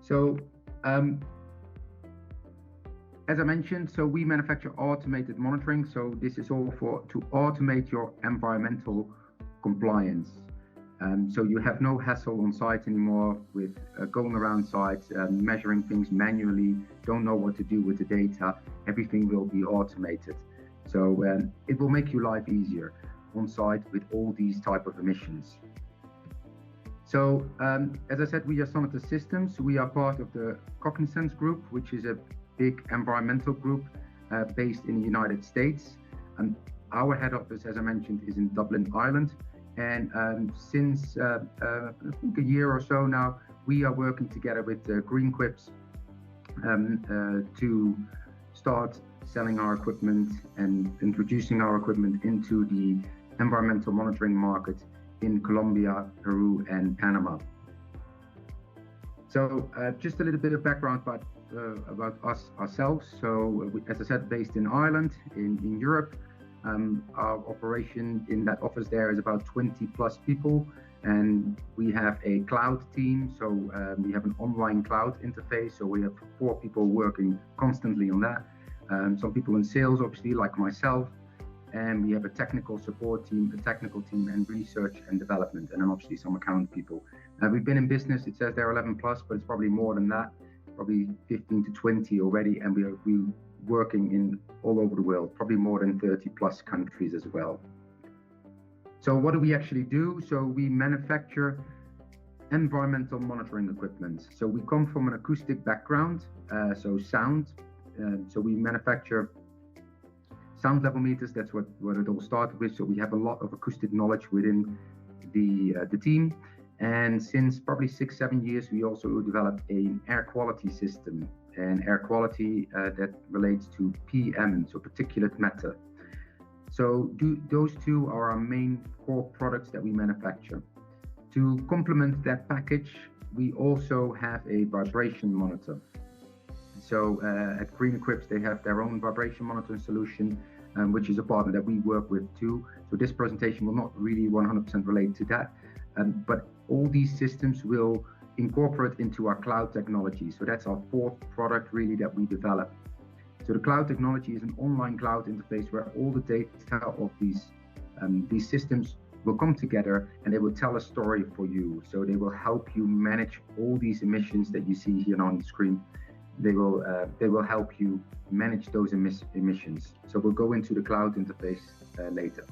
So, um, as I mentioned, so we manufacture automated monitoring. So this is all to automate your environmental compliance. So you have no hassle on site anymore with going around sites, measuring things manually, don't know what to do with the data. Everything will be automated. So it will make your life easier on site with all these type of emissions. So as I said, we are Sonitus Systems. We are part of the Cognizance Group, which is a big environmental group based in the United States. And our head office, as I mentioned, is in Dublin, Ireland. And since I think a year or so now, we are working together with Greenquips to start selling our equipment and introducing our equipment into the environmental monitoring market in Colombia, Peru, and Panama. So just a little bit of background about us ourselves. So as I said, based in Ireland, in Europe. Our operation in that office there is about 20 plus people, and we have a cloud team. So we have an online cloud interface. So we have 4 people working constantly on that. Some people in sales, obviously, like myself. And we have a technical support team, a technical team, and research and development, and then obviously some account people. We've been in business, it says they're 11 plus, but it's probably more than that, probably 15 to 20 already. And we working in all over the world, probably more than 30 plus countries as well. So what do we actually do? So we manufacture environmental monitoring equipment. So we come from an acoustic background, so sound. So we manufacture sound level meters. That's what it all started with. So we have a lot of acoustic knowledge within the team. And since probably 6-7 years, we also developed an air quality system. And air quality that relates to PM, so particulate matter. So those two are our main core products that we manufacture. To complement that package, we also have a vibration monitor. So at Greenquips, they have their own vibration monitoring solution, which is a partner that we work with too. So this presentation will not really 100% relate to that, but all these systems will incorporate into our cloud technology. So that's our 4th product really that we develop. So the cloud technology is an online cloud interface where all the data of these systems will come together, and they will tell a story for you. So they will help you manage all these emissions that you see here on the screen. They will help you manage those emissions. So we'll go into the cloud interface later.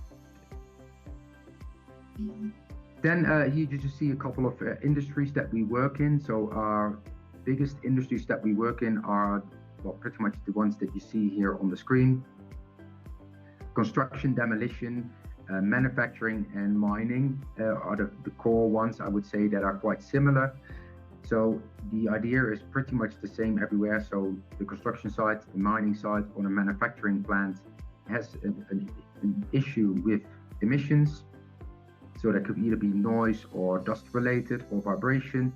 Then here you just see a couple of industries that we work in. So our biggest industries that we work in are, well, pretty much the ones that you see here on the screen. Construction, demolition, manufacturing, and mining are the core ones, I would say, that are quite similar. So the idea is pretty much the same everywhere. So the construction site, the mining site, or the manufacturing plant has an issue with emissions. So that could either be noise or dust related or vibration.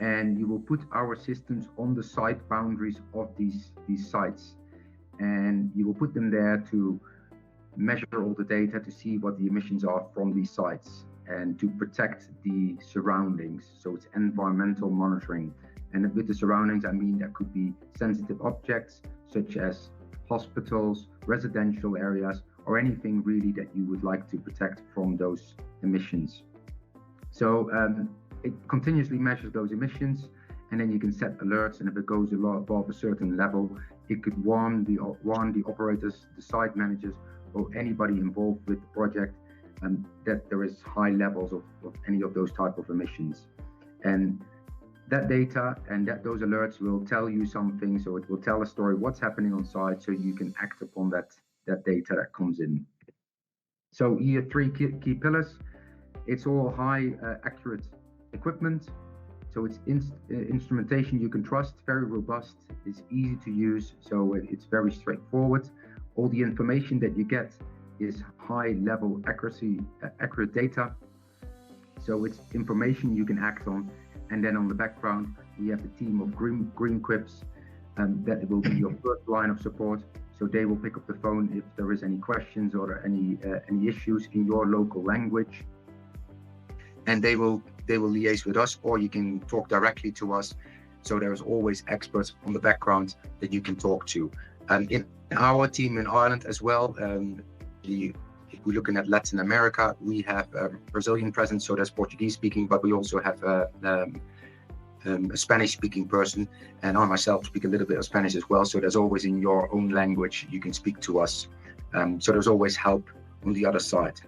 And you will put our systems on the site boundaries of these sites. And you will put them there to measure all the data to see what the emissions are from these sites and to protect the surroundings. So it's environmental monitoring. And with the surroundings, I mean, that could be sensitive objects such as hospitals, residential areas, or anything really that you would like to protect from those emissions. So it continuously measures those emissions, and then you can set alerts, and if it goes above a certain level, it could warn the operators, the site managers, or anybody involved with the project that there is high levels of any of those type of emissions. And that data and those alerts will tell you something, so it will tell a story what's happening on site, so you can act upon that data that comes in. So here 3 key pillars. It's all high accurate equipment. So it's instrumentation you can trust, very robust, it's easy to use, so it's very straightforward. All the information that you get is high level accuracy, accurate data. So it's information you can act on. And then on the background, we have the team of Greenquips, that will be your first line of support. So they will pick up the phone if there is any questions or any issues in your local language, and they will liaise with us, or you can talk directly to us So there's always experts on the background that you can talk to. In our team in Ireland as well, if we're looking at Latin America, we have a Brazilian presence, so there's Portuguese speaking, but we also have a Spanish speaking person, and I myself speak a little bit of Spanish as well. So there's always in your own language you can speak to us. So there's always help on the other side.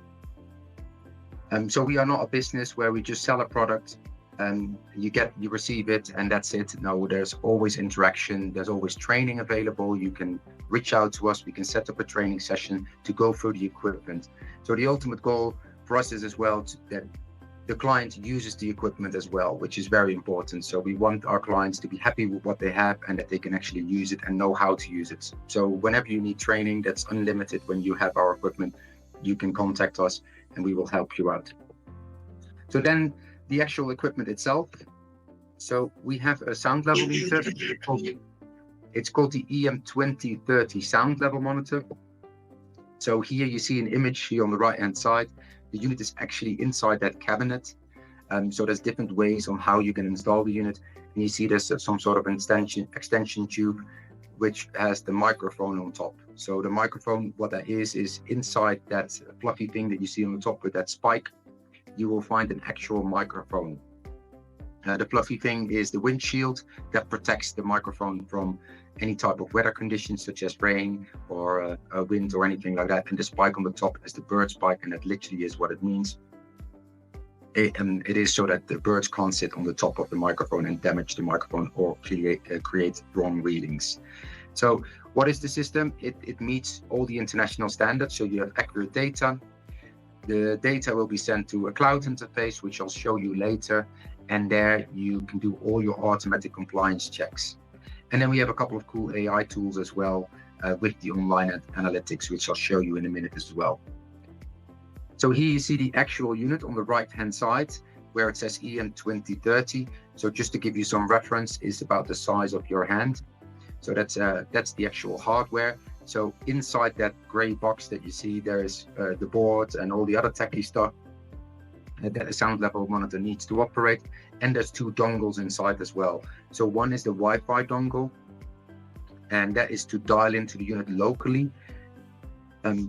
So we are not a business where we just sell a product and you receive it and that's it. No, there's always interaction. There's always training available. You can reach out to us. We can set up a training session to go through the equipment. So the ultimate goal for us is as well that the client uses the equipment as well, which is very important. So we want our clients to be happy with what they have and that they can actually use it and know how to use it. So whenever you need training, that's unlimited. When you have our equipment, you can contact us and we will help you out. So then the actual equipment itself. So we have a sound level meter. It's called the EM2030 sound level monitor. So here you see an image here on the right hand side. The unit is actually inside that cabinet. So there's different ways on how you can install the unit. And you see there's some sort of extension tube, which has the microphone on top. So the microphone, what that is inside that fluffy thing that you see on the top with that spike, you will find an actual microphone. The fluffy thing is the windshield that protects the microphone from any type of weather conditions, such as rain or wind or anything like that. And the spike on the top is the bird spike, and that literally is what it means. It is so that the birds can't sit on the top of the microphone and damage the microphone or create wrong readings. So what is the system? It meets all the international standards. So you have accurate data. The data will be sent to a cloud interface, which I'll show you later. And there you can do all your automatic compliance checks. And then we have a couple of cool AI tools as well with the online analytics, which I'll show you in a minute as well. So here you see the actual unit on the right-hand side where it says EM2030. So just to give you some reference, is about the size of your hand. So that's the actual hardware. So inside that gray box that you see, there is the board and all the other techie stuff that a sound level monitor needs to operate. And there's two dongles inside as well. So one is the Wi-Fi dongle, and that is to dial into the unit locally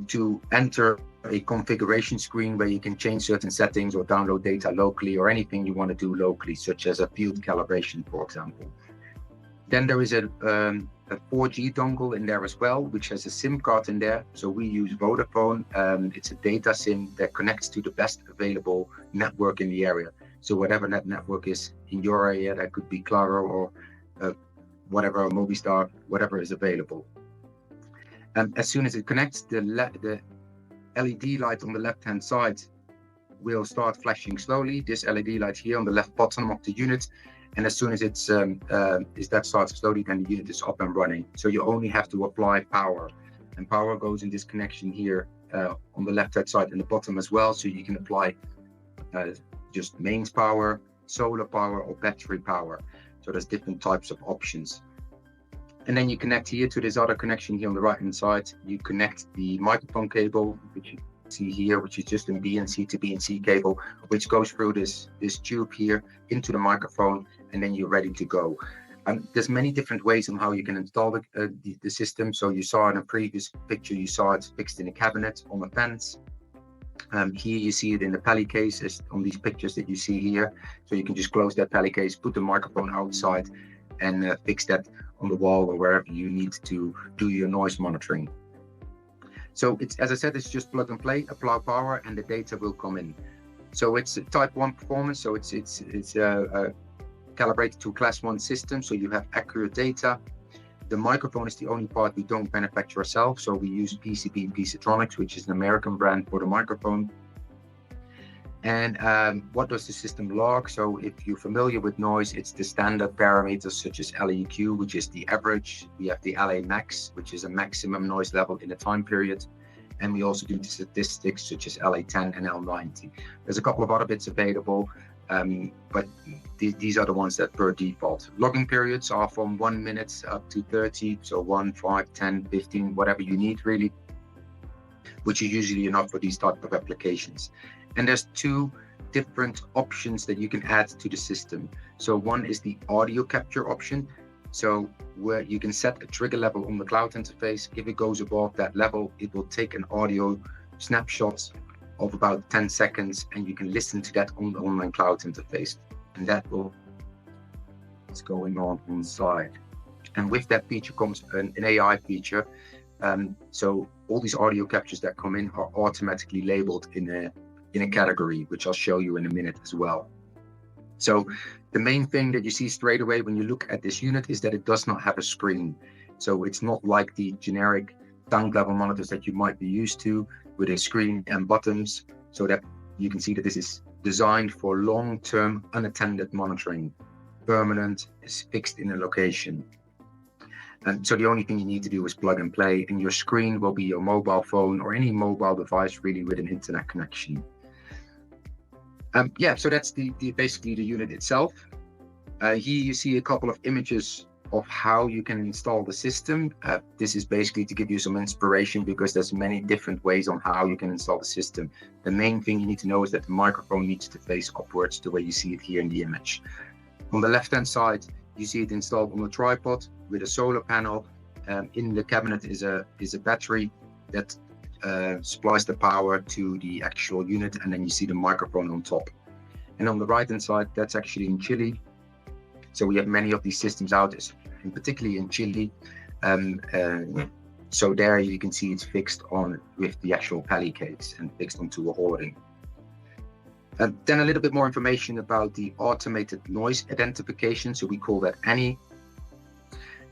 to enter a configuration screen where you can change certain settings or download data locally or anything you want to do locally, such as a field calibration, for example. Then there is a 4G dongle in there as well, which has a SIM card in there. So we use Vodafone. It's a data SIM that connects to the best available network in the area. So whatever that network is in your area, that could be Claro or whatever, Movistar, whatever is available. As soon as it connects, the LED light on the left-hand side will start flashing slowly. This LED light here on the left bottom of the unit. And as soon as that starts slowly, then the unit is up and running. So you only have to apply power, and power goes in this connection here on the left-hand side and the bottom as well. So you can apply just mains power, solar power, or battery power. So there's different types of options. And then you connect here to this other connection here on the right-hand side. You connect the microphone cable, which you see here, which is just a BNC to BNC cable, which goes through this tube here into the microphone, and then you're ready to go. There's many different ways on how you can install the system. So you saw in a previous picture, you saw it fixed in a cabinet on a fence. Here you see it in the pally case on these pictures that you see here. So you can just close that pally case, put the microphone outside, and fix that on the wall or wherever you need to do your noise monitoring. So it's, as I said, it's just plug and play, apply power, and the data will come in. So it's a type 1 performance. So it's calibrated to class 1 system. So you have accurate data. The microphone is the only part we don't manufacture ourselves. So we use PCB Peacetronics, which is an American brand for the microphone. And what does the system log? So if you're familiar with noise, it's the standard parameters such as LEQ, which is the average. We have the LA max, which is a maximum noise level in a time period. And we also do the statistics such as LA10 and L90. There's a couple of other bits available, but these are the ones that per default. Logging periods are from 1 minute up to 30. So 1, 5, 10, 15, whatever you need really, which is usually enough for these type of applications. And there's two different options that you can add to the system. So one is the audio capture option. So where you can set a trigger level on the cloud interface. If it goes above that level, it will take an audio snapshot of about 10 seconds, and you can listen to that on the online cloud interface. And that will what's going on inside. And with that feature comes an AI feature. So all these audio captures that come in are automatically labeled in a category, which I'll show you in a minute as well. So the main thing that you see straight away when you look at this unit is that it does not have a screen. So it's not like the generic sound level monitors that you might be used to with a screen and buttons, so that you can see that this is designed for long-term unattended monitoring. Permanent, is fixed in a location. And so the only thing you need to do is plug and play, and your screen will be your mobile phone or any mobile device really with an internet connection. So that's basically the unit itself. Here you see a couple of images of how you can install the system. This is basically to give you some inspiration, because there's many different ways on how you can install the system. The main thing you need to know is that the microphone needs to face upwards, the way you see it here in the image. On the left-hand side, you see it installed on a tripod with a solar panel. In the cabinet is a battery that supplies the power to the actual unit, and then you see the microphone on top. And on the right-hand side, that's actually in Chile. So we have many of these systems out, and particularly in Chile. So there you can see it's fixed on with the actual pally case and fixed onto a hoarding. Then a little bit more information about the automated noise identification. So we call that ANI.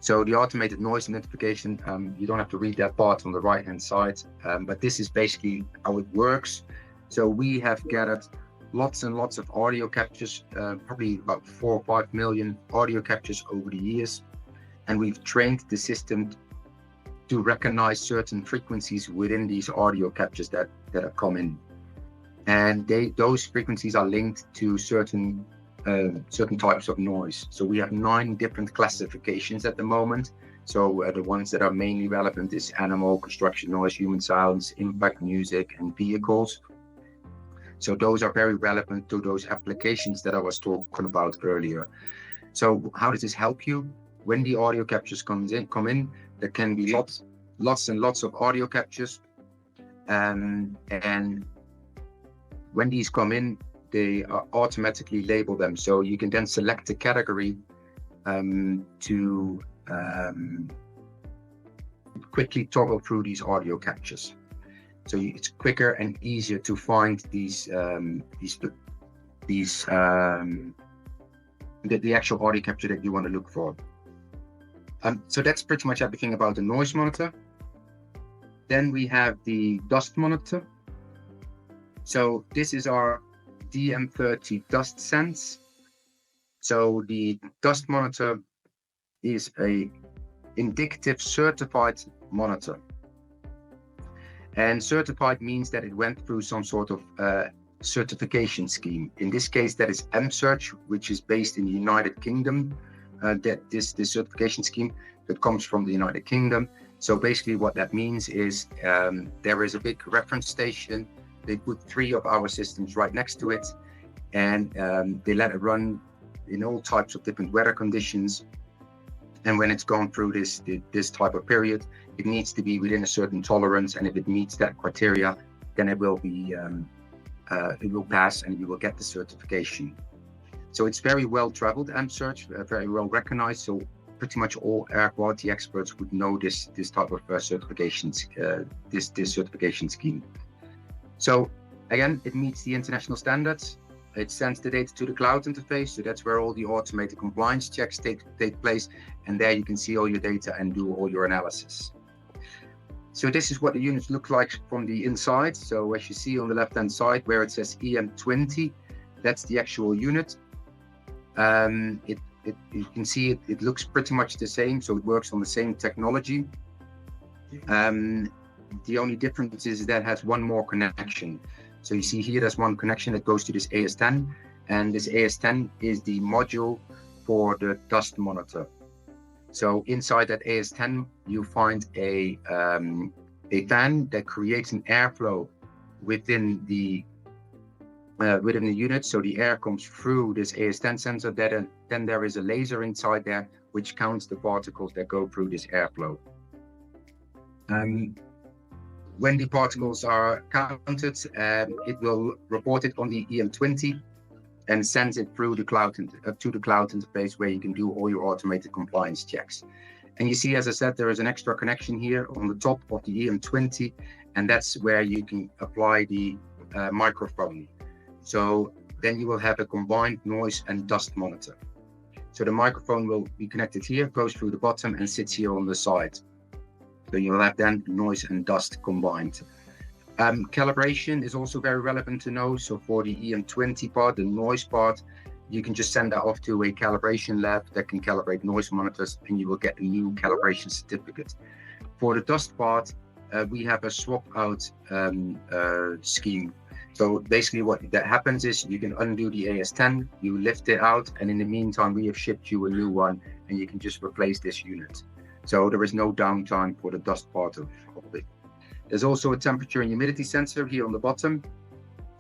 So the automated noise identification, you don't have to read that part on the right-hand side, but this is basically how it works. So we have gathered lots and lots of audio captures, probably about 4 or 5 million audio captures over the years. And we've trained the system to recognize certain frequencies within these audio captures that have come in. And those frequencies are linked to certain types of noise. So we have 9 different classifications at the moment. So the ones that are mainly relevant is animal, construction noise, human sounds, impact, music, and vehicles. So those are very relevant to those applications that I was talking about earlier. So how does this help you? When the audio captures come in, there can be lots and lots of audio captures. And when these come in, they are automatically label them. So you can then select a category to quickly toggle through these audio captures. So it's quicker and easier to find the actual audio capture that you want to look for. So that's pretty much everything about the noise monitor. Then we have the dust monitor. So this is our DM30 dust sense. So the dust monitor is a indicative certified monitor. And certified means that it went through some sort of certification scheme. In this case, that is MSearch, which is based in the United Kingdom. This certification scheme that comes from the United Kingdom. So basically what that means is there is a big reference station. They put 3 of our systems right next to it, and they let it run in all types of different weather conditions. And when it's gone through this type of period, it needs to be within a certain tolerance. And if it meets that criteria, then it will pass and you will get the certification. So it's very well traveled, MSearch, very well recognized. So pretty much all air quality experts would know this type of certifications, this certification scheme. So again, it meets the international standards. It sends the data to the cloud interface. So that's where all the automated compliance checks take place. And there you can see all your data and do all your analysis. So this is what the units look like from the inside. So as you see on the left-hand side where it says EM20, that's the actual unit. You can see it looks pretty much the same. So it works on the same technology. The only difference is that it has one more connection. So you see here, there's one connection that goes to this AS10, and this AS10 is the module for the dust monitor. So inside that AS10, you find a fan that creates an airflow within the within the unit. So the air comes through this AS10 sensor, then there is a laser inside there which counts the particles that go through this airflow. When the particles are counted, it will report it on the EM20 and sends it through the cloud to the cloud interface, where you can do all your automated compliance checks. And you see, as I said, there is an extra connection here on the top of the EM20, and that's where you can apply the microphone. So then you will have a combined noise and dust monitor. So the microphone will be connected here, goes through the bottom and sits here on the side. So you will have then noise and dust combined. Calibration is also very relevant to know. So for the EM20 part, the noise part, you can just send that off to a calibration lab that can calibrate noise monitors, and you will get a new calibration certificate. For the dust part, we have a swap out scheme. So basically what that happens is you can undo the AS10, you lift it out, and in the meantime, we have shipped you a new one, and you can just replace this unit. So there is no downtime for the dust part of it. There's also a temperature and humidity sensor here on the bottom.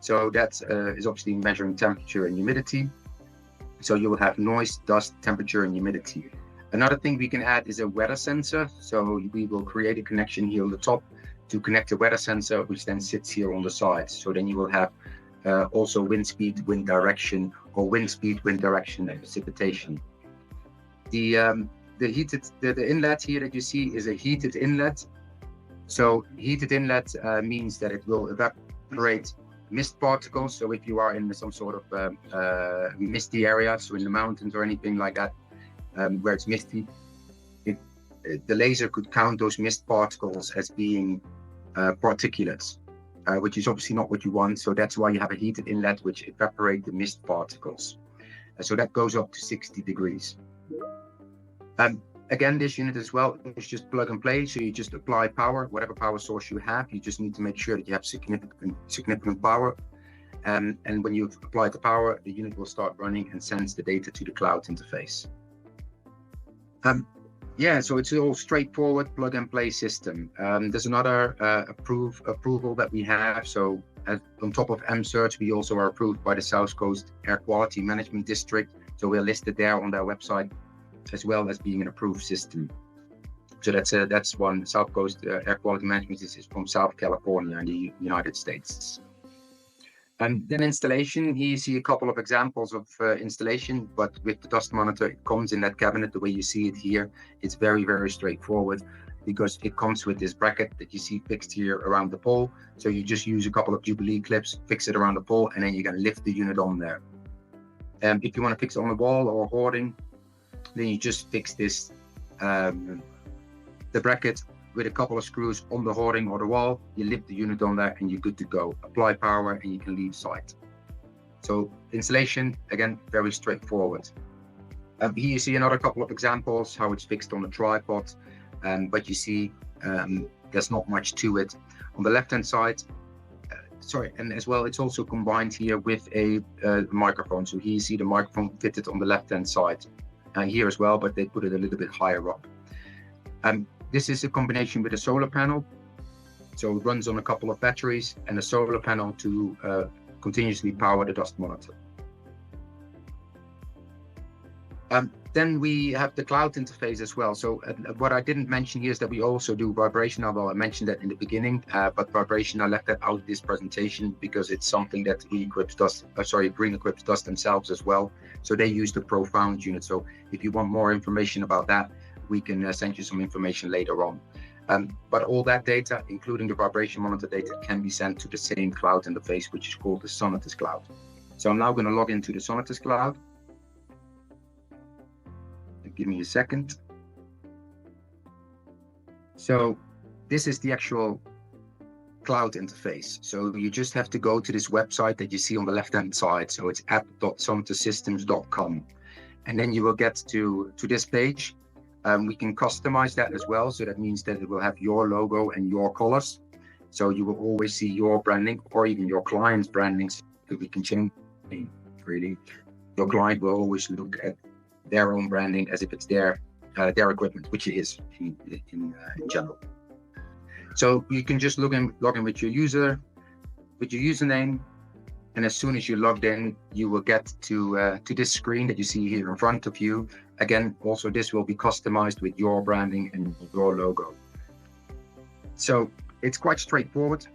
So that is obviously measuring temperature and humidity. So you will have noise, dust, temperature, and humidity. Another thing we can add is a weather sensor. So we will create a connection here on the top to connect a weather sensor, which then sits here on the side. So then you will have also wind speed, wind direction, or wind speed, wind direction, and precipitation. The inlet here that you see is a heated inlet. So heated inlet means that it will evaporate mist particles. So if you are in some sort of misty area, so in the mountains or anything like that, where it's misty, the laser could count those mist particles as being particulates, which is obviously not what you want. So that's why you have a heated inlet which evaporate the mist particles. So that goes up to 60 degrees. Again, this unit as well is just plug and play. So you just apply power, whatever power source you have. You just need to make sure that you have significant power. And when you've applied the power, the unit will start running and sends the data to the cloud interface. Yeah, so it's all straightforward plug and play system. There's another approval that we have. So on top of MCERT, we also are approved by the South Coast Air Quality Management District. So we're listed there on their website, as well as being an approved system. So that's one. South Coast Air Quality Management is from South California in the United States. And then installation, here you see a couple of examples of installation, but with the dust monitor, it comes in that cabinet the way you see it here. It's very, very straightforward because it comes with this bracket that you see fixed here around the pole. So you just use a couple of Jubilee clips, fix it around the pole, and then you can lift the unit on there. If you want to fix it on the wall or hoarding, then you just fix this, the bracket with a couple of screws on the hoarding or the wall, you lift the unit on there and you're good to go. Apply power and you can leave site. So installation, again, very straightforward. Here you see another couple of examples, how it's fixed on the tripod, but you see there's not much to it. On the left-hand side, and as well, it's also combined here with a microphone. So here you see the microphone fitted on the left-hand side. Here as well, but they put it a little bit higher up. This is a combination with a solar panel. So it runs on a couple of batteries and a solar panel to continuously power the dust monitor. Then we have the cloud interface as well. So what I didn't mention here is that we also do vibration. Well, I mentioned that in the beginning, but vibration, I left that out of this presentation because it's something that Greenquips does themselves as well. So they use the Profound unit. So if you want more information about that, we can send you some information later on. But all that data, including the vibration monitor data, can be sent to the same cloud interface, which is called the Sonitus cloud. So I'm now going to log into the Sonitus cloud. Give me a second. So this is the actual cloud interface. So you just have to go to this website that you see on the left-hand side. So it's app.sonitusystems.com. And then you will get to this page. We can customize that as well. So that means that it will have your logo and your colors. So you will always see your branding or even your client's branding. So we can change really. Your client will always look at their own branding as if it's their equipment, which it is in general. So you can just log in with your username, And as soon as you logged in, you will get to this screen that you see here in front of you. Again, also this will be customized with your branding and your logo. So it's quite straightforward.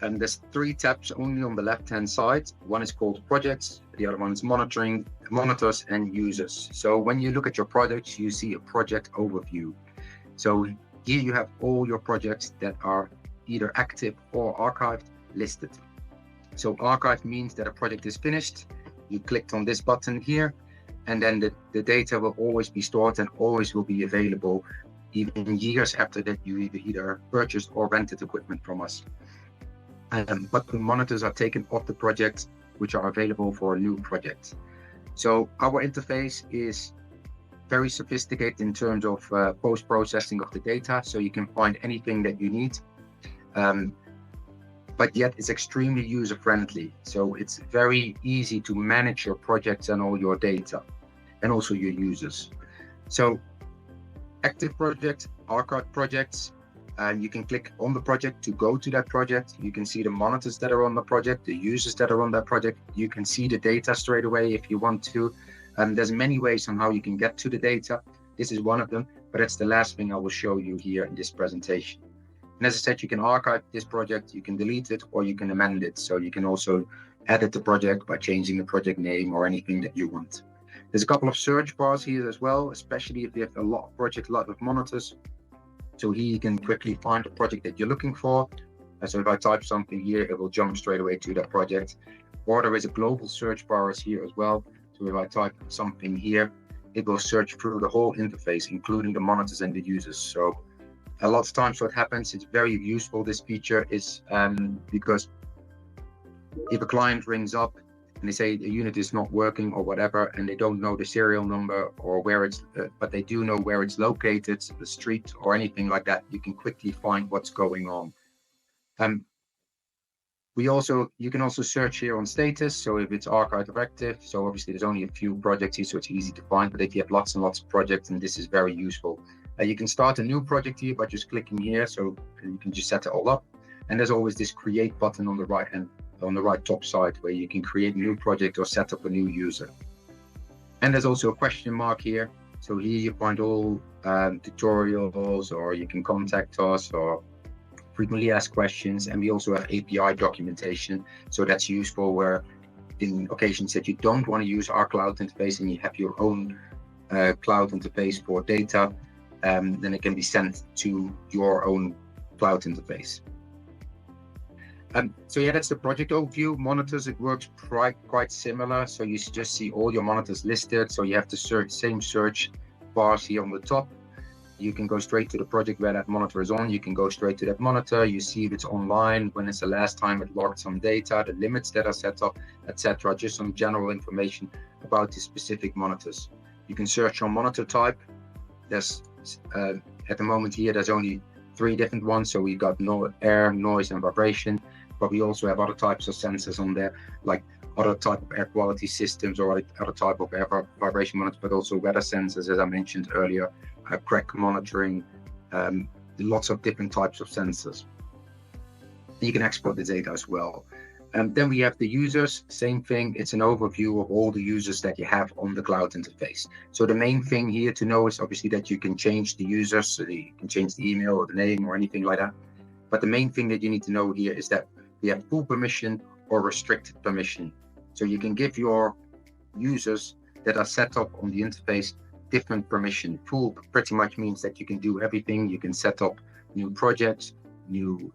And there's 3 tabs only on the left-hand side. One is called projects, the other one is monitoring, monitors, and users. So when you look at your projects, you see a project overview. So here you have all your projects that are either active or archived listed. So archive means that a project is finished. You clicked on this button here, and then the data will always be stored and always will be available, even years after that you either purchased or rented equipment from us. But the monitors are taken off the projects which are available for a new project. So our interface is very sophisticated in terms of post-processing of the data, so you can find anything that you need. But yet it's extremely user-friendly. So it's very easy to manage your projects and all your data, and also your users. So active projects, archived projects, and you can click on the project to go to that project. You can see the monitors that are on the project, the users that are on that project. You can see the data straight away if you want to. There's many ways on how you can get to the data. This is one of them, but it's the last thing I will show you here in this presentation. And as I said, you can archive this project, you can delete it, or you can amend it. So you can also edit the project by changing the project name or anything that you want. There's a couple of search bars here as well, especially if you have a lot of projects, a lot of monitors. So here you can quickly find the project that you're looking for. So if I type something here, it will jump straight away to that project. Or there is a global search bar here as well. So if I type something here, it will search through the whole interface, including the monitors and the users. So a lot of times what happens, it's very useful, this feature is because if a client rings up and they say the unit is not working or whatever, and they don't know the serial number or where it's, but they do know where it's located, the street or anything like that, you can quickly find what's going on. You can also search here on status. So if it's archived or active, so obviously there's only a few projects here, so it's easy to find, but if you have lots and lots of projects, and this is very useful. You can start a new project here by just clicking here, so you can just set it all up. And there's always this create button on the right top side where you can create a new project or set up a new user. And there's also a question mark here. So here you find all tutorials, or you can contact us, or frequently asked questions. And we also have API documentation. So that's useful where in occasions that you don't want to use our cloud interface and you have your own cloud interface for data, then it can be sent to your own cloud interface. So yeah, that's the project overview. Monitors, it works quite similar. So you just see all your monitors listed. So you have the same search bars here on the top. You can go straight to the project where that monitor is on. You can go straight to that monitor. You see if it's online, when it's the last time it logged some data, the limits that are set up, etc. Just some general information about the specific monitors. You can search on monitor type. There's at the moment here, there's only 3 different ones. So we got air, noise, and vibration. But we also have other types of sensors on there, like other type of air quality systems or other type of air vibration monitors, but also weather sensors, as I mentioned earlier, crack monitoring, lots of different types of sensors. You can export the data as well. Then we have the users, same thing. It's an overview of all the users that you have on the cloud interface. So the main thing here to know is obviously that you can change the users, so you can change the email or the name or anything like that. But the main thing that you need to know here is that we have full permission or restricted permission. So you can give your users that are set up on the interface different permission. Full pretty much means that you can do everything. You can set up new projects, new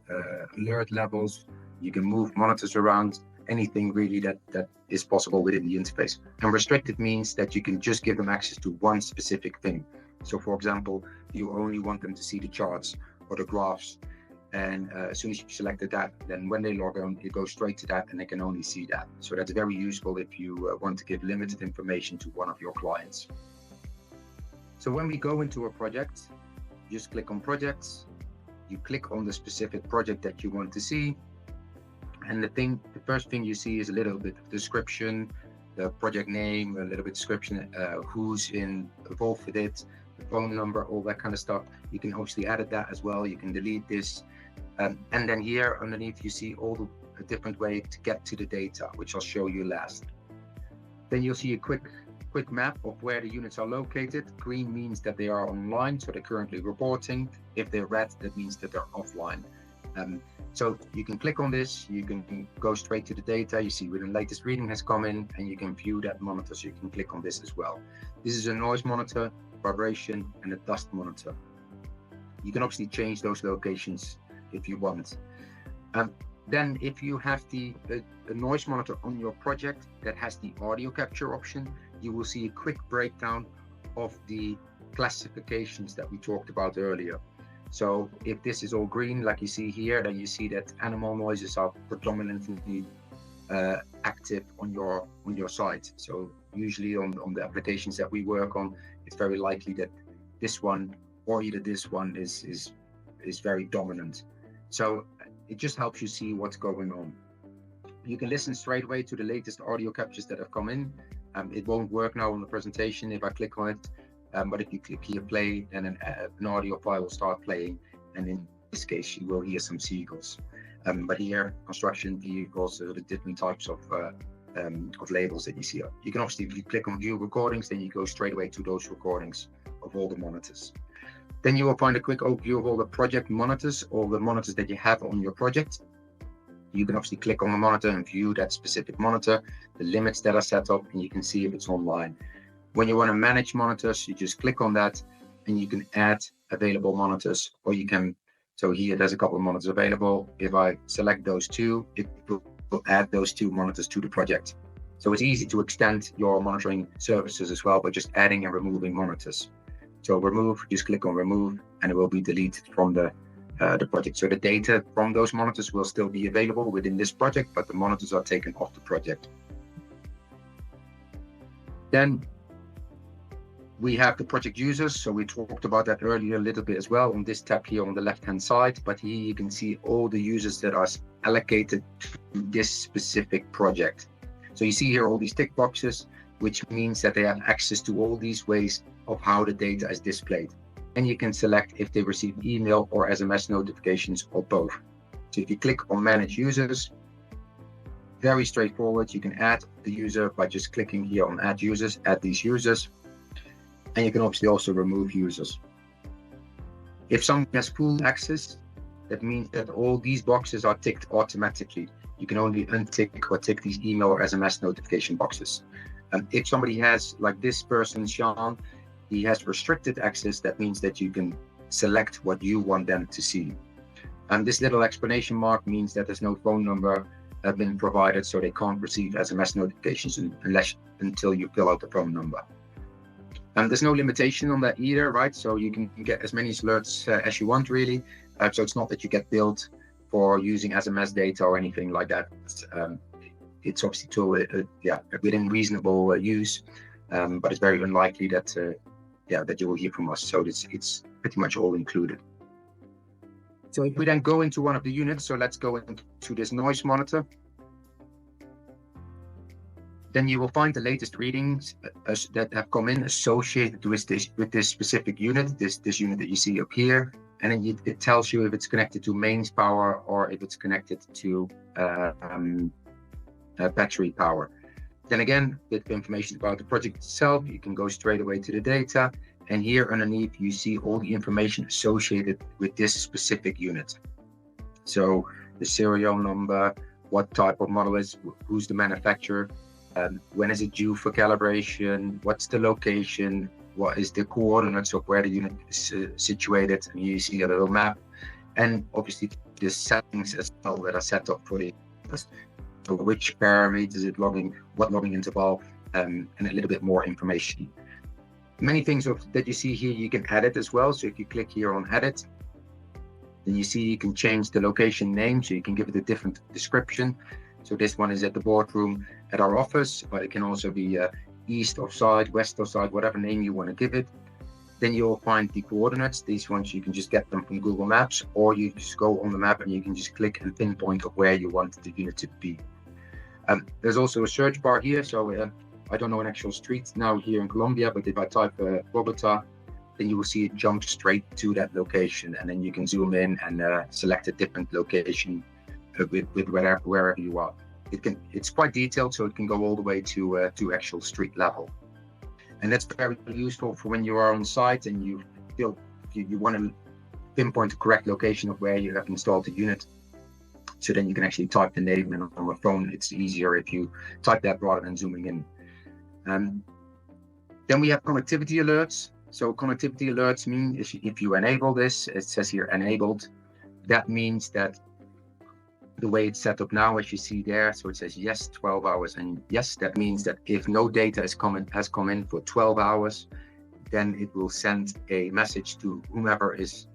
alert levels. You can move monitors around, anything really that is possible within the interface. And restricted means that you can just give them access to one specific thing. So for example, you only want them to see the charts or the graphs. And as soon as you selected that, then when they log on, it goes straight to that and they can only see that. So that's very useful if you want to give limited information to one of your clients. So when we go into a project, you just click on projects, you click on the specific project that you want to see. And the first thing you see is a little bit of description, the project name, a little bit description, who's involved with it, the phone number, all that kind of stuff. You can obviously edit that as well. You can delete this. And then here underneath, you see all the a different way to get to the data, which I'll show you last. Then you'll see a quick map of where the units are located. Green means that they are online, so they're currently reporting. If they're red, that means that they're offline. So you can click on this, you can go straight to the data. You see where the latest reading has come in, and you can view that monitor, so you can click on this as well. This is a noise monitor, vibration, and a dust monitor. You can obviously change those locations if you want. Then if you have the noise monitor on your project that has the audio capture option, you will see a quick breakdown of the classifications that we talked about earlier. So if this is all green, like you see here, then you see that animal noises are predominantly active on your site. So usually on the applications that we work on, it's very likely that this one or either this one is very dominant. So it just helps you see what's going on. You can listen straight away to the latest audio captures that have come in. It won't work now on the presentation if I click on it, but if you click here play, then an audio file will start playing, and in this case you will hear some seagulls. But here, construction vehicles, the different types of labels that you see. You can obviously, if you click on view recordings, then you go straight away to those recordings of all the monitors. Then you will find a quick overview of all the project monitors, all the monitors that you have on your project. You can obviously click on the monitor and view that specific monitor, the limits that are set up, and you can see if it's online. When you want to manage monitors, you just click on that and you can add available monitors, or you can, so here there's a couple of monitors available. If I select those two, it will add those two monitors to the project. So it's easy to extend your monitoring services as well by just adding and removing monitors. So remove, just click on remove, and it will be deleted from the project. So the data from those monitors will still be available within this project, but the monitors are taken off the project. Then we have the project users. So we talked about that earlier a little bit as well on this tab here on the left-hand side, but here you can see all the users that are allocated to this specific project. So you see here all these tick boxes, which means that they have access to all these ways of how the data is displayed. And you can select if they receive email or SMS notifications or both. So if you click on manage users, very straightforward. You can add the user by just clicking here on add users, add these users. And you can obviously also remove users. If someone has full access, that means that all these boxes are ticked automatically. You can only untick or tick these email or SMS notification boxes. If somebody has, like this person, Sean, he has restricted access, that means that you can select what you want them to see. And this little explanation mark means that there's no phone number been provided, so they can't receive SMS notifications until you fill out the phone number. And there's no limitation on that either, right? So you can get as many alerts as you want, really. So it's not that you get billed for using SMS data or anything like that. It's obviously to within reasonable use, but it's very unlikely that that you will hear from us. So it's pretty much all included. So if we then go into one of the units, so let's go into this noise monitor. Then you will find the latest readings that have come in associated with this specific unit, this unit that you see up here. And then it tells you if it's connected to mains power or if it's connected to battery power. Then again, a bit of information about the project itself. You can go straight away to the data. And here underneath, you see all the information associated with this specific unit. So the serial number, what type of model is, who's the manufacturer, when is it due for calibration, what's the location, what is the coordinates of where the unit is situated, and you see a little map, and obviously the settings as well that are set up for the so which parameters is it logging, what logging interval, and a little bit more information. Many things that you see here you can edit as well. So if you click here on edit, then you see you can change the location name, so you can give it a different description. So this one is at the boardroom at our office, but it can also be east or side, west or side, whatever name you want to give it. Then you'll find the coordinates. These ones you can just get them from Google Maps, or you just go on the map and you can just click and pinpoint of where you want the unit to be. There's also a search bar here. So I don't know an actual street now here in Colombia, but if I type Bogota, then you will see it jump straight to that location, and then you can zoom in and select a different location with wherever you are. It's quite detailed, so it can go all the way to actual street level, and that's very useful for when you are on site and you want to pinpoint the correct location of where you have installed the unit. So then you can actually type the name, and on a phone it's easier if you type that rather than zooming in. Then we have connectivity alerts. So connectivity alerts mean if you enable this, it says here enabled. That means that the way it's set up now, as you see there, so it says yes, 12 hours, and yes, that means that if no data has come in for 12 hours, then it will send a message to whomever is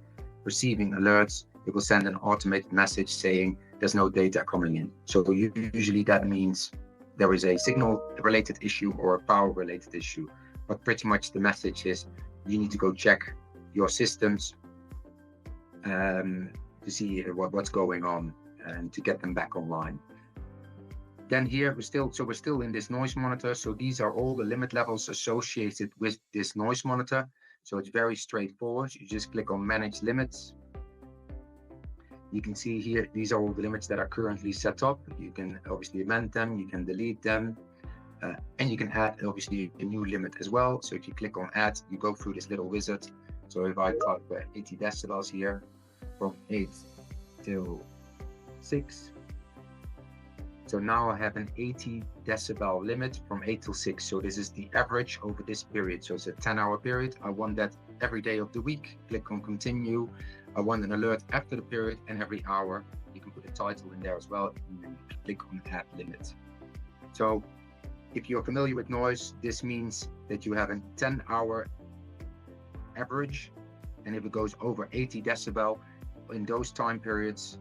receiving alerts. It will send an automated message saying there's no data coming in. So usually that means there is a signal related issue or a power related issue, but pretty much the message is you need to go check your systems to see what's going on and to get them back online. Then here we're still in this noise monitor. So these are all the limit levels associated with this noise monitor. So it's very straightforward. You just click on manage limits. You can see here, these are all the limits that are currently set up. You can obviously amend them, you can delete them, and you can add obviously a new limit as well. So if you click on add, you go through this little wizard. So if I type 80 decibels here from 8 till 6. So now I have an 80 decibel limit from 8 till 6. So this is the average over this period. So it's a 10-hour period. I want that every day of the week. Click on continue. I want an alert after the period and every hour. You can put a title in there as well, and then you click on add limit. So if you're familiar with noise, this means that you have a 10-hour average, and if it goes over 80 decibel in those time periods,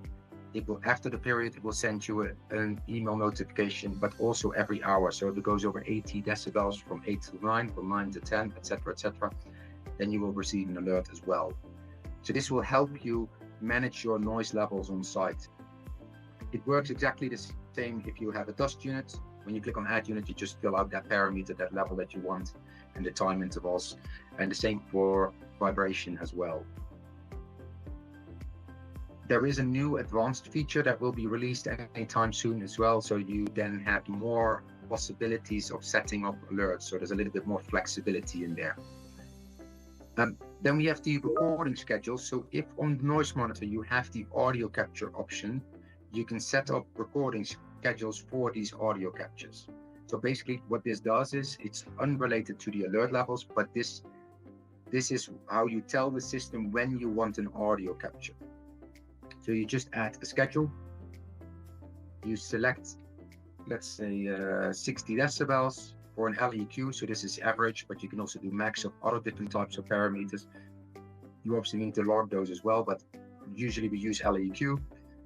after the period, it will send you an email notification, but also every hour. So if it goes over 80 decibels from 8 to 9, from 9 to 10, etc., then you will receive an alert as well. So this will help you manage your noise levels on site. It works exactly the same if you have a dust unit. When you click on add unit, you just fill out that parameter, that level that you want, and the time intervals, and the same for vibration as well. There is a new advanced feature that will be released anytime soon as well. So you then have more possibilities of setting up alerts. So there's a little bit more flexibility in there. Then we have the recording schedule. So if on the noise monitor you have the audio capture option, you can set up recording schedules for these audio captures. So basically what this does is it's unrelated to the alert levels, but this is how you tell the system when you want an audio capture. So you just add a schedule, you select, let's say 60 decibels for an LEQ. So this is average, but you can also do max of other different types of parameters. You obviously need to log those as well, but usually we use LEQ,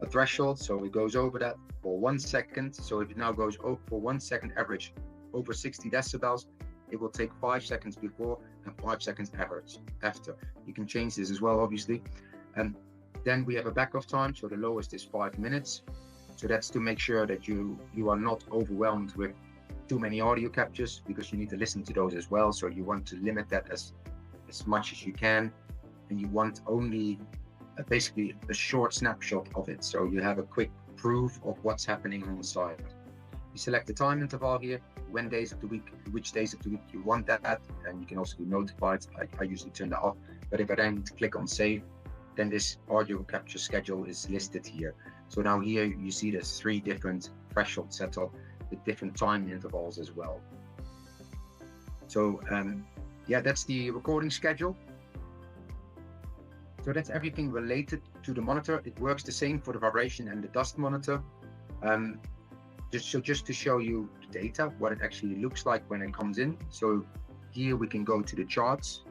a threshold. So it goes over that for 1 second. So if it now goes over for 1 second average over 60 decibels, it will take 5 seconds before and 5 seconds average after. You can change this as well, obviously. Then we have a backoff time, so the lowest is 5 minutes. So that's to make sure that you are not overwhelmed with too many audio captures, because you need to listen to those as well. So you want to limit that as much as you can, and you want only basically a short snapshot of it. So you have a quick proof of what's happening on the site. You select the time interval here, when days of the week, which days of the week you want that, and you can also do notified. I usually turn that off, but if I then click on save, then this audio capture schedule is listed here. So now here you see there's 3 different thresholds set up with different time intervals as well. So yeah, that's the recording schedule. So that's everything related to the monitor. It works the same for the vibration and the dust monitor. Just to show you the data, what it actually looks like when it comes in. So here we can go to the charts.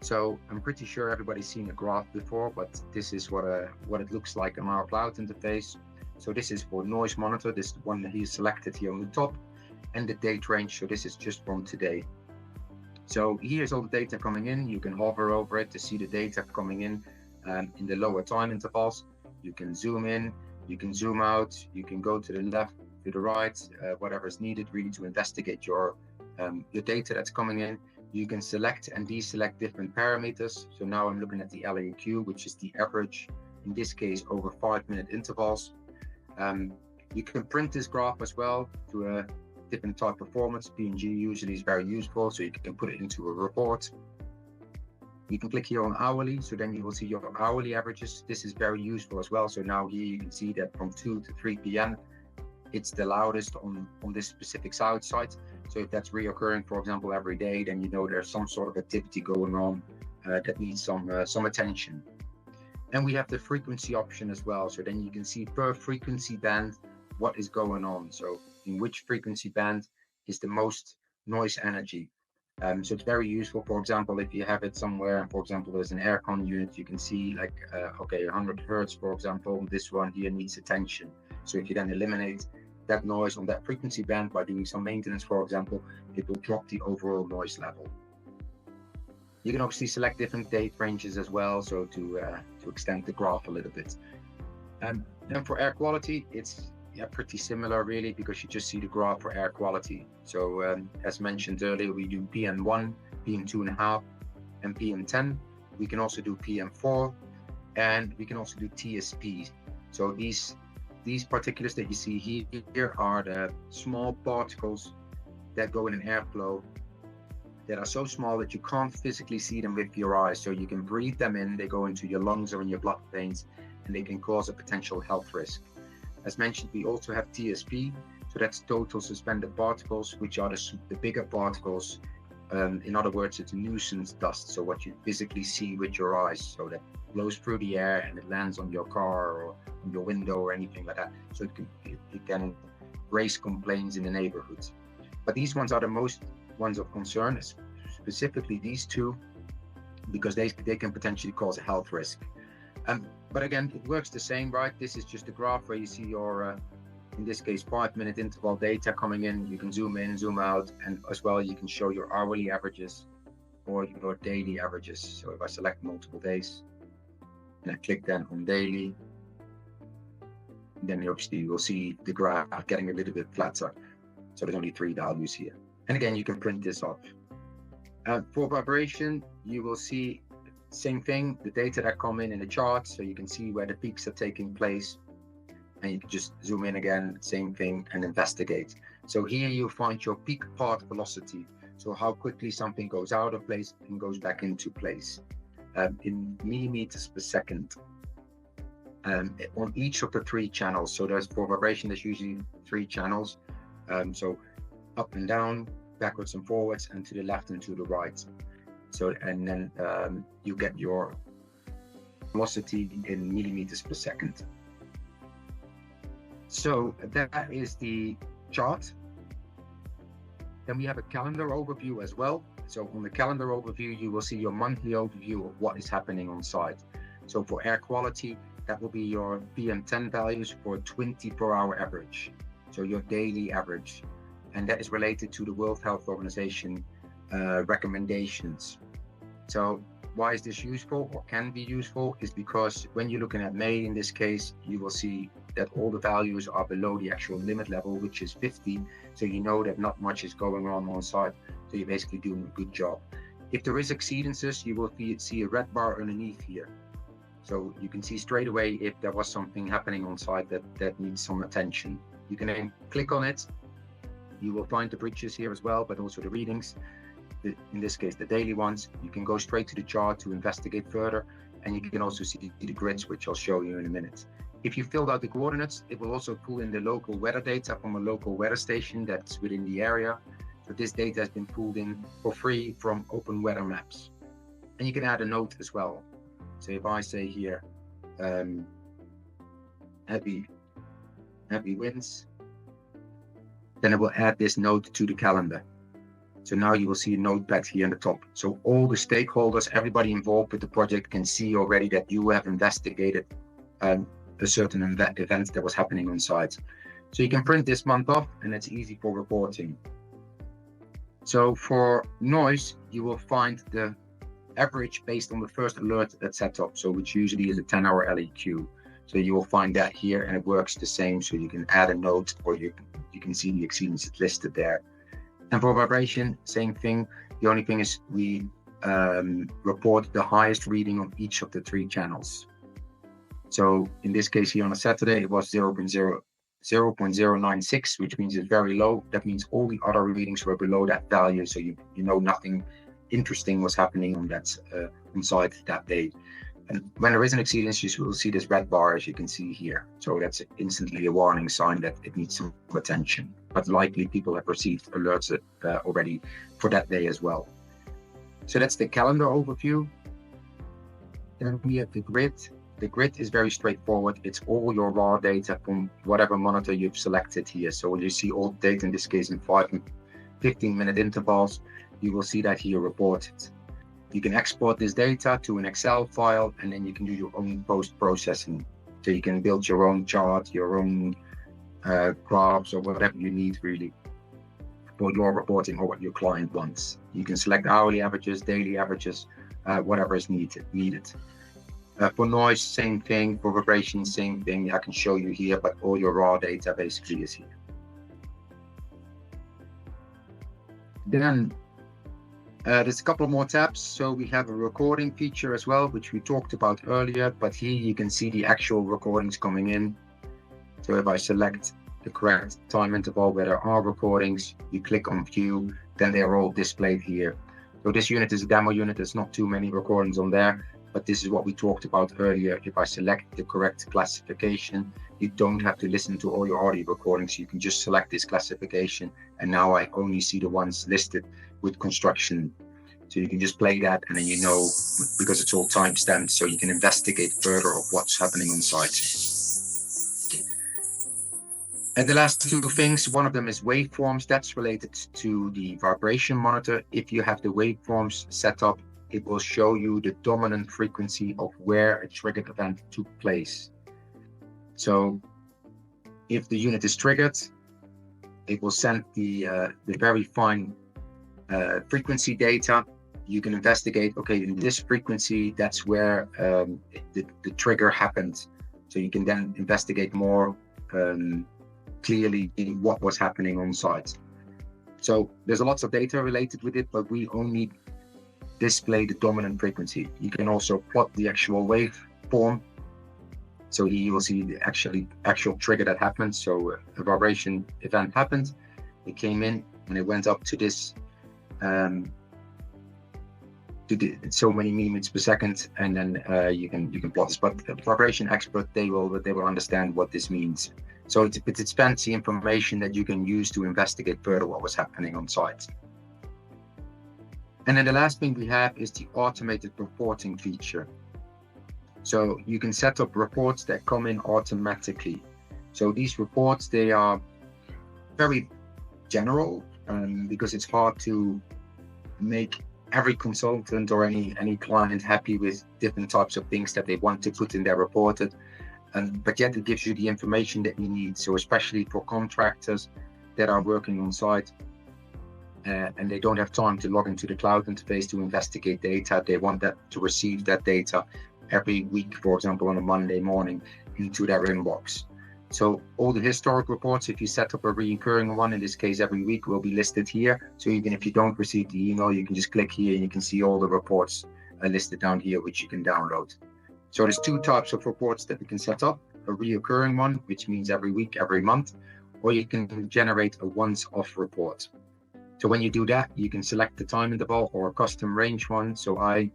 So I'm pretty sure everybody's seen a graph before, but this is what it looks like on our cloud interface. So this is for noise monitor, this one that he selected here on the top, and the date range. So this is just from today. So here's all the data coming in. You can hover over it to see the data coming in the lower time intervals. You can zoom in, you can zoom out, you can go to the left, to the right, whatever is needed really to investigate your data that's coming in. You can select and deselect different parameters. So now I'm looking at the LEQ, which is the average, in this case over 5-minute intervals. You can print this graph as well to a different type of formats. PNG usually is very useful, so you can put it into a report. You can click here on hourly, so then you will see your hourly averages. This is very useful as well. So now here you can see that from 2 to 3 p.m. it's the loudest on this specific site. So if that's reoccurring, for example, every day, then you know there's some sort of activity going on that needs some attention. And we have the frequency option as well. So then you can see per frequency band what is going on. So in which frequency band is the most noise energy. So it's very useful. For example, if you have it somewhere, for example, there's an aircon unit, you can see like, okay, 100 hertz, for example, this one here needs attention. So if you then eliminate that noise on that frequency band by doing some maintenance, for example, it will drop the overall noise level. You can obviously select different date ranges as well, so to extend the graph a little bit. And for air quality, it's pretty similar really, because you just see the graph for air quality. So as mentioned earlier, we do PM1, PM2.5, and PM10. We can also do PM4, and we can also do TSP. So these particulars that you see here are the small particles that go in an airflow that are so small that you can't physically see them with your eyes. So you can breathe them in, they go into your lungs or in your blood veins, and they can cause a potential health risk. As mentioned, we also have TSP, so that's total suspended particles, which are the bigger particles. In other words, it's nuisance dust, so what you physically see with your eyes, so that blows through the air and it lands on your car or on your window or anything like that. So it can raise complaints in the neighborhood. But these ones are the most ones of concern, specifically these two, because they can potentially cause a health risk. But again, it works the same, right? This is just a graph where you see your, in this case, 5-minute interval data coming in. You can zoom in, zoom out, and as well, you can show your hourly averages or your daily averages. So if I select multiple days and I click then on daily, then obviously you will see the graph getting a little bit flatter. So there's only 3 values here. And again, you can print this off. For vibration, you will see same thing, the data that come in the chart, so you can see where the peaks are taking place, and you can just zoom in again, same thing, and investigate. So here you'll find your peak part velocity, so how quickly something goes out of place and goes back into place, in millimeters per second, on each of the 3 channels. So there's, for vibration, there's usually 3 channels, so up and down, backwards and forwards, and to the left and to the right. So, and then you get your velocity in millimeters per second. So that is the chart. Then we have a calendar overview as well. So on the calendar overview, you will see your monthly overview of what is happening on site. So for air quality, that will be your PM10 values for 24-hour average. So your daily average. And that is related to the World Health Organization recommendations. So why is this useful, or can be useful, is because when you're looking at May, in this case, you will see that all the values are below the actual limit level, which is 50. So you know that not much is going on site. So you're basically doing a good job. If there is exceedances, you will see a red bar underneath here. So you can see straight away if there was something happening on site that needs some attention. You can then click on it. You will find the breaches here as well, but also the readings. In this case, the daily ones. You can go straight to the chart to investigate further, and you can also see the grids, which I'll show you in a minute. If you filled out the coordinates, it will also pull in the local weather data from a local weather station that's within the area. So this data has been pulled in for free from Open Weather Maps. And you can add a note as well. So if I say here, heavy winds, then it will add this note to the calendar. So now you will see a notepad here in the top. So all the stakeholders, everybody involved with the project, can see already that you have investigated a certain event that was happening on site. So you can print this month off, and it's easy for reporting. So for noise, you will find the average based on the first alert that's set up, so which usually is a 10-hour LEQ. So you will find that here, and it works the same. So you can add a note, or you can see the exceedances listed there. And for vibration, same thing. The only thing is we report the highest reading on each of the 3 channels. So in this case here on a Saturday, it was 0.096, which means it's very low. That means all the other readings were below that value. So you know nothing interesting was happening on that on site that day. And when there is an exceedance, you will see this red bar, as you can see here. So that's instantly a warning sign that it needs some attention. But likely people have received alerts already for that day as well. So that's the calendar overview. Then we have the grid. The grid is very straightforward. It's all your raw data from whatever monitor you've selected here. So you see all data, in this case in 5 and 15-minute intervals. You will see that here reported. You can export this data to an Excel file, and then you can do your own post-processing. So you can build your own chart, your own graphs, or whatever you need really for your reporting or what your client wants. You can select hourly averages, daily averages, whatever is needed. For noise, same thing. For vibration, same thing. I can show you here, but all your raw data basically is here. Then there's a couple more tabs. So we have a recording feature as well, which we talked about earlier, but here you can see the actual recordings coming in. So if I select the correct time interval where there are recordings, you click on view, then they're all displayed here. So this unit is a demo unit. There's not too many recordings on there, but this is what we talked about earlier. If I select the correct classification, you don't have to listen to all your audio recordings. You can just select this classification, and now I only see the ones listed with construction. So you can just play that, and then you know, because it's all timestamped, so you can investigate further of what's happening on site. And the last two things, one of them is waveforms. That's related to the vibration monitor. If you have the waveforms set up, it will show you the dominant frequency of where a triggered event took place. So if the unit is triggered, it will send the very fine frequency data. You can investigate, okay, in this frequency, that's where the trigger happened. So you can then investigate more clearly in what was happening on site. So there's lots of data related with it, but we only display the dominant frequency. You can also plot the actual waveform. So here you will see the actual trigger that happened. So a vibration event happened, it came in and it went up to this so many millimeters per second, and then you can plot this. But the vibration expert, they will understand what this means. So it's fancy information that you can use to investigate further what was happening on site. And then the last thing we have is the automated reporting feature. So you can set up reports that come in automatically. So these reports, they are very general because it's hard to make every consultant or any client happy with different types of things that they want to put in their report. But yet it gives you the information that you need. So especially for contractors that are working on site and they don't have time to log into the cloud interface to investigate data, they want to receive that data every week, for example, on a Monday morning into their inbox. So all the historic reports, if you set up a recurring one, in this case every week, will be listed here. So even if you don't receive the email, you can just click here and you can see all the reports listed down here, which you can download. So there's two types of reports that we can set up: a recurring one, which means every week, every month, or you can generate a once-off report. So when you do that, you can select the time interval or a custom range one. So I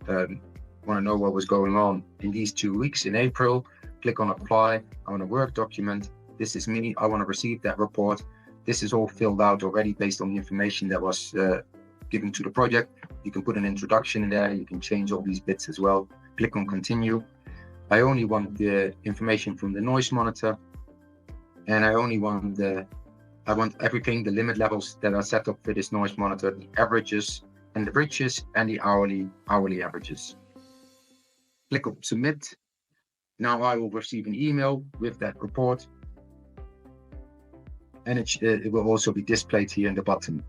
want to know what was going on in these 2 weeks in April. Click on apply. I want a Word document. This is me. I want to receive that report. This is all filled out already based on the information that was given to the project. You can put an introduction in there. You can change all these bits as well. Click on continue. I only want the information from the noise monitor, and I want everything, the limit levels that are set up for this noise monitor, the averages and the bridges and the hourly averages. Click on submit. Now I will receive an email with that report, and it will also be displayed here in the bottom.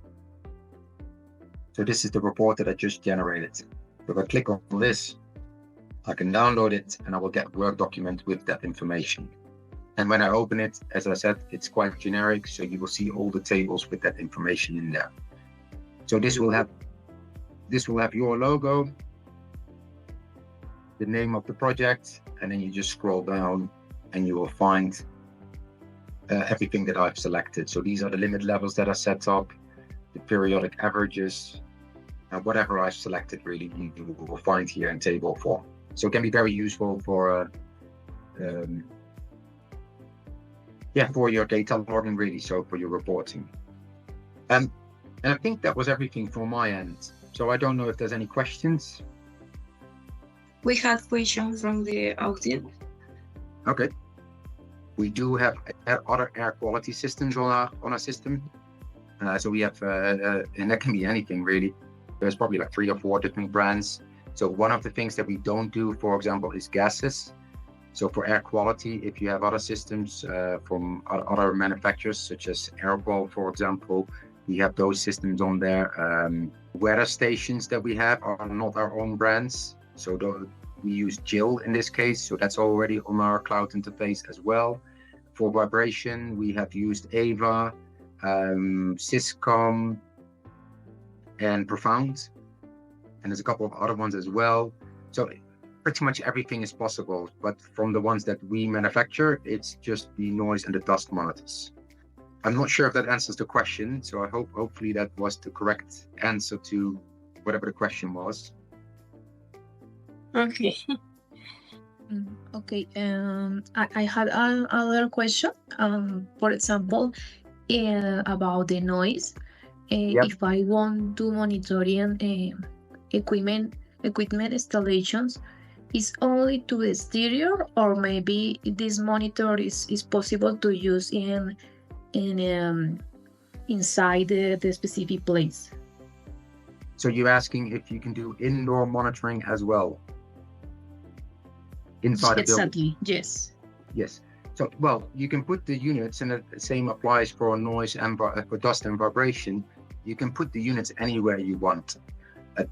So this is the report that I just generated. If I click on this, I can download it and I will get a Word document with that information. And when I open it, as I said, it's quite generic, so you will see all the tables with that information in there. So this will have your logo. the name of the project, and then you just scroll down and you will find everything that I've selected. So these are the limit levels that are set up, the periodic averages, whatever I've selected really you will find here in table form. So it can be very useful for for your data logging really, so for your reporting. And I think that was everything from my end. So I don't know if there's any questions. We have questions from the audience. Okay. We do have other air quality systems on our system. So we have, and that can be anything really. There's probably like 3 or 4 different brands. So one of the things that we don't do, for example, is gases. So for air quality, if you have other systems from other manufacturers, such as Airqual, for example, we have those systems on there. Weather stations that we have are not our own brands. So we use Jill in this case. So that's already on our cloud interface as well. For vibration, we have used Ava, Syscom, and Profound. And there's a couple of other ones as well. So pretty much everything is possible, but from the ones that we manufacture, it's just the noise and the dust monitors. I'm not sure if that answers the question, so I hopefully that was the correct answer to whatever the question was. Okay. Okay. I had another question. For example, about the noise. Yep. If I want to monitoring equipment installations, is only to the stereo, or maybe this monitor is possible to use in inside the specific place? So you're asking if you can do indoor monitoring as well? Inside a building? Exactly, yes. Yes. So, well, you can put the units, and the same applies for noise and for dust and vibration. You can put the units anywhere you want.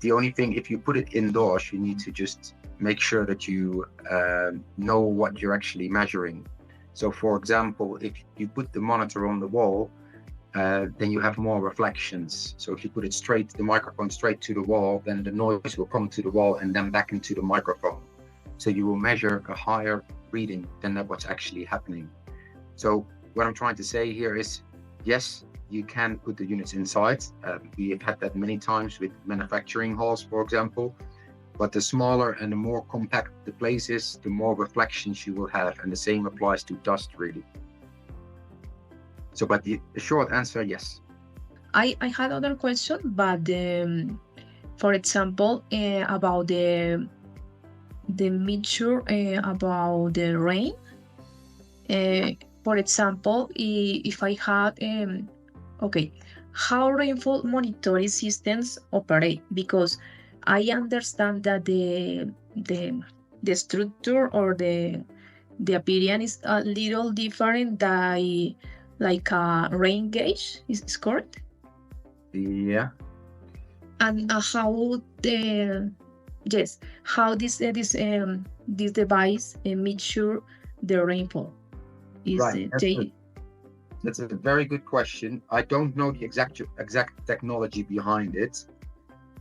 The only thing, if you put it indoors, you need to just make sure that you know what you're actually measuring. So, for example, if you put the monitor on the wall, then you have more reflections. So if you put the microphone straight to the wall, then the noise will come to the wall and then back into the microphone. So you will measure a higher reading than what's actually happening. So what I'm trying to say here is, yes, you can put the units inside. We have had that many times with manufacturing halls, for example. But the smaller and the more compact the place is, the more reflections you will have. And the same applies to dust, really. So, but the short answer, yes. I had other question, but for example, about the measure about the rain. For example, if I had how rainfall monitoring systems operate, because I understand that the structure or the appearance is a little different than like a rain gauge. Is correct? Yeah. And how how this device measure the rainfall? Right. That's a very good question. I don't know the exact technology behind it,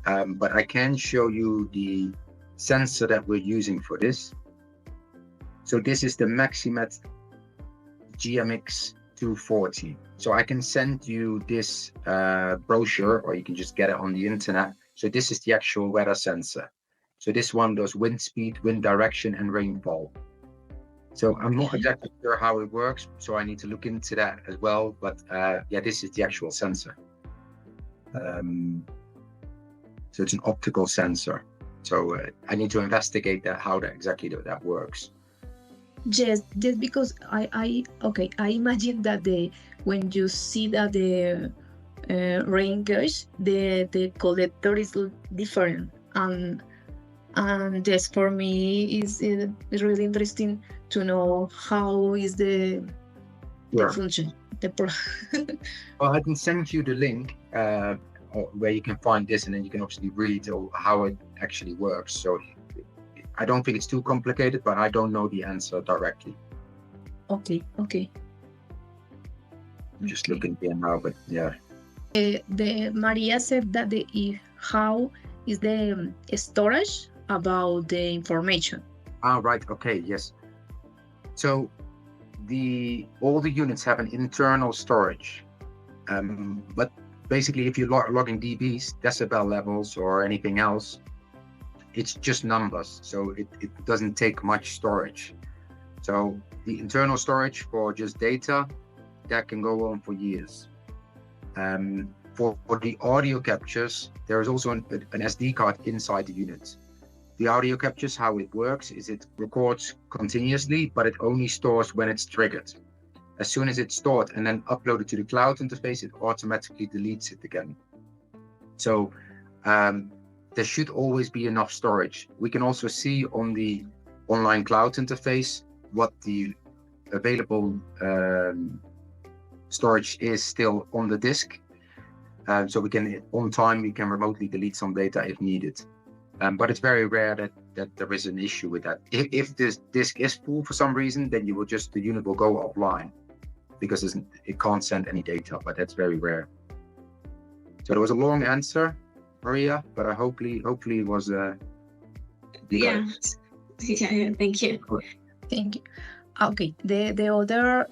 but I can show you the sensor that we're using for this. So this is the Maximat GMX 240. So I can send you this brochure, or you can just get it on the internet. So this is the actual weather sensor. So this one does wind speed, wind direction, and rainfall. So I'm not exactly sure how it works, so I need to look into that as well. But yeah, this is the actual sensor. So it's an optical sensor. So I need to investigate how that works. Yes, just because I imagine that when you see that the rain gauge, the collector is different, and just for me it's really interesting to know how is the function. Well, I can send you the link where you can find this, and then you can obviously read how it actually works. So I don't think it's too complicated, but I don't know the answer directly. Okay. I'm just looking here now, but yeah. The Maria said that how is the storage about the information. Right. Okay. Yes. So all the units have an internal storage, but basically, if you log in dBs, decibel levels, or anything else, it's just numbers. So it doesn't take much storage. So the internal storage for just data, that can go on for years. For the audio captures, there is also an SD card inside the unit. The audio captures, how it works is it records continuously, but it only stores when it's triggered. As soon as it's stored and then uploaded to the cloud interface, it automatically deletes it again. So there should always be enough storage. We can also see on the online cloud interface what the available storage is still on the disk. So we can, on time, we can remotely delete some data if needed. But it's very rare that there is an issue with that. If this disk is full for some reason, then the unit will go offline because it can't send any data, but that's very rare. So there was a long answer, Maria, but hopefully it was Yeah. Yeah, thank you. Thank you. Okay, the other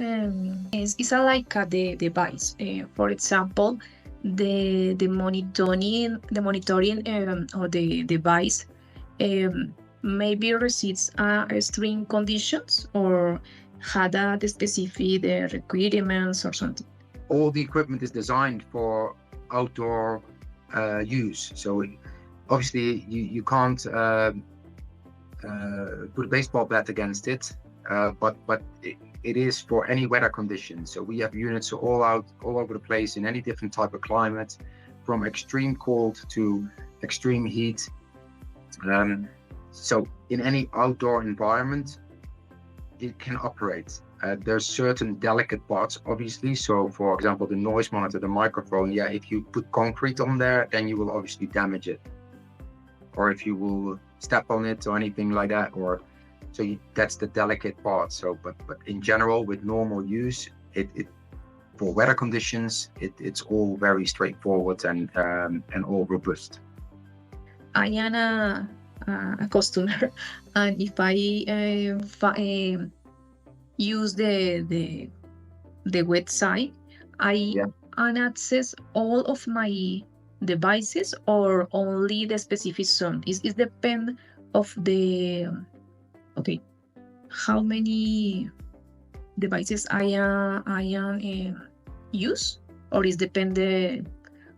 is like the device. For example, the monitoring or the device maybe receives extreme conditions or had the specific requirements or something. All the equipment is designed for outdoor use. So obviously you can't put a baseball bat against it, but it is for any weather conditions. So we have units all over the place in any different type of climate, from extreme cold to extreme heat. So in any outdoor environment, it can operate. There's certain delicate parts, obviously. So for example, the noise monitor, the microphone, yeah, if you put concrete on there, then you will obviously damage it. Or if you will step on it or anything like that, that's the delicate part. So, but in general, with normal use, it for weather conditions, it's all very straightforward and all robust. I am a customer, and if I use the website, I can access all of my devices or only the specific zone. It depend of the how many devices I use, or is depend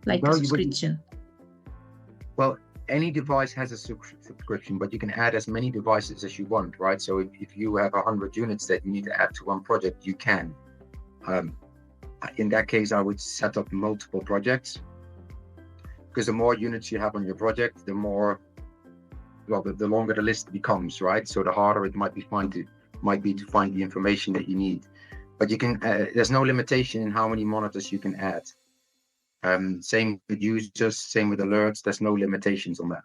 like a subscription? Well, any device has a subscription, but you can add as many devices as you want, right? So if you have 100 units that you need to add to one project, you can. In that case, I would set up multiple projects, because the more units you have on your project, the longer the list becomes, right? So the harder it might be to find the information that you need. But you can. There's no limitation in how many monitors you can add. Same with users, same with alerts. There's no limitations on that.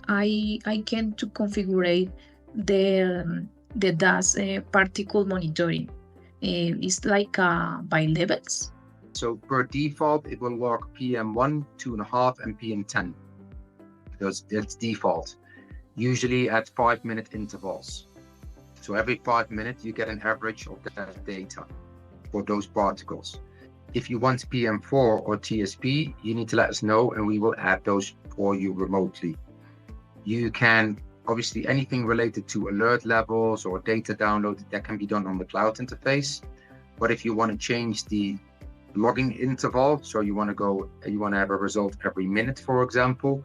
I can to configure the DAS particle monitoring. It's like by levels. So per default, it will log PM1, 2.5, and PM10. That's default. Usually at 5-minute intervals. So every 5 minutes, you get an average of that data for those particles. If you want PM4 or TSP, you need to let us know and we will add those for you remotely. You can, obviously, anything related to alert levels or data download, that can be done on the cloud interface. But if you want to change the logging interval, so you want to have a result every minute, for example,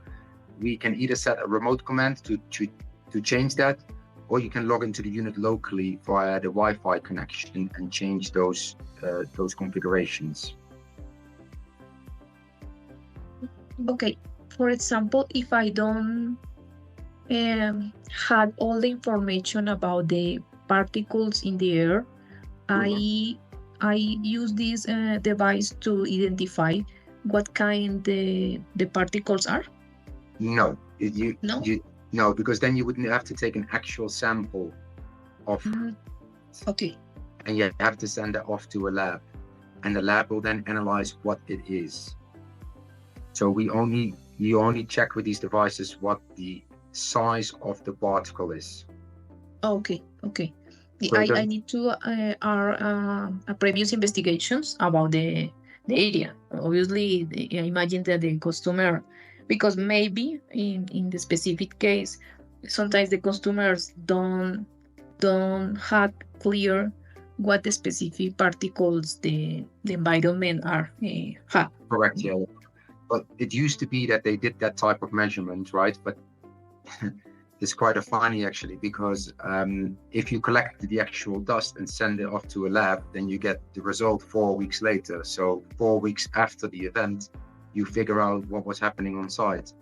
we can either set a remote command to change that, or you can log into the unit locally via the Wi-Fi connection and change those configurations. Okay, for example, if I don't have all the information about the particles in the air, I use this device to identify what kind the particles are. No, no, because then you wouldn't have to take an actual sample of. Okay. And you have to send it off to a lab, and the lab will then analyze what it is. So you only check with these devices what the size of the particle is. Okay. So it I doesn't- need to previous investigations about the area. Obviously, I imagine that the customer, because maybe in the specific case, sometimes the customers don't have clear what the specific particles the environment are have. Correct, yeah. But it used to be that they did that type of measurement, right? But it's quite funny actually, because if you collect the actual dust and send it off to a lab, then you get the result 4 weeks later. So 4 weeks after the event, you figure out what was happening on site.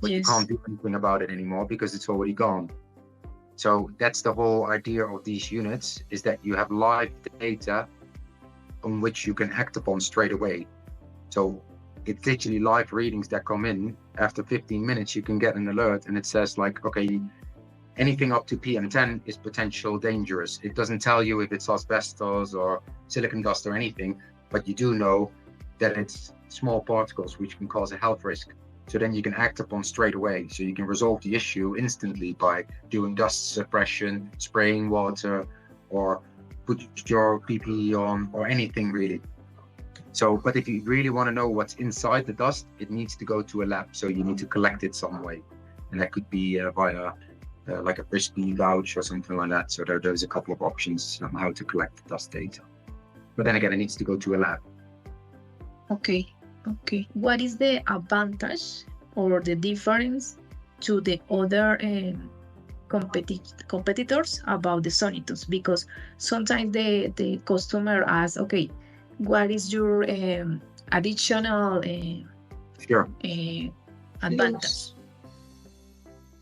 But you can't do anything about it anymore because it's already gone. So that's the whole idea of these units, is that you have live data on which you can act upon straight away. So it's literally live readings that come in. After 15 minutes, you can get an alert and it says like, okay, anything up to PM10 is potential dangerous. It doesn't tell you if it's asbestos or silicon dust or anything, but you do know that it's small particles which can cause a health risk. So then you can act upon straight away. So you can resolve the issue instantly by doing dust suppression, spraying water, or put your PPE on, or anything really. So, but if you really want to know what's inside the dust, it needs to go to a lab. So you need to collect it some way. And that could be via like a frisbee vouch or something like that. So there's a couple of options on how to collect the dust data. But then again, it needs to go to a lab. Okay. What is the advantage or the difference to the other competitors about the Sonitus? Because sometimes the customer asks, okay, what is your additional advantage?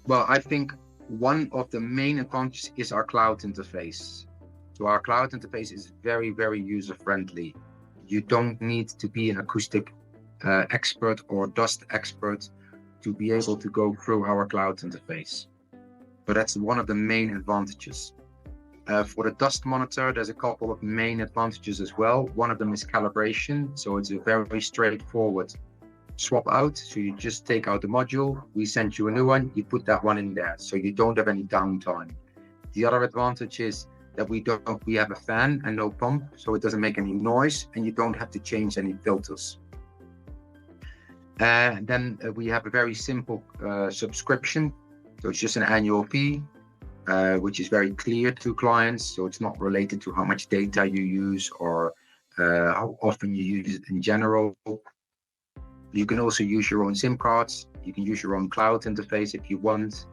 Well, I think one of the main advantages is our cloud interface. So our cloud interface is very, very user-friendly. You don't need to be an acoustic expert or dust expert to be able to go through our cloud interface. So that's one of the main advantages. For the dust monitor, there's a couple of main advantages as well. One of them is calibration. So it's a very straightforward swap out. So you just take out the module, we send you a new one, you put that one in there. So you don't have any downtime. The other advantage is that we have a fan and no pump, so it doesn't make any noise, and you don't have to change any filters. Then we have a very simple subscription. So it's just an annual fee, which is very clear to clients. So it's not related to how much data you use or how often you use it in general. You can also use your own SIM cards. You can use your own cloud interface if you want.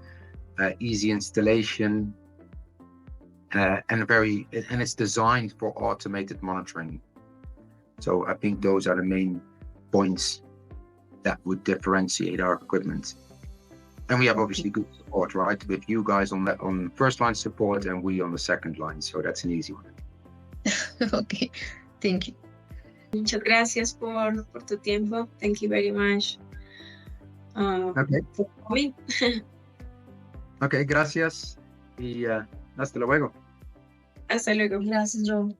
Easy installation, and it's designed for automated monitoring. So I think those are the main points that would differentiate our equipment. And we have obviously good support, right? With you guys on first line support and we on the second line. So that's an easy one. Okay, thank you. Muchas gracias por tu tiempo. Thank you very much. Okay. For coming. Okay, gracias. Y hasta luego. Hasta luego. Gracias, Roel.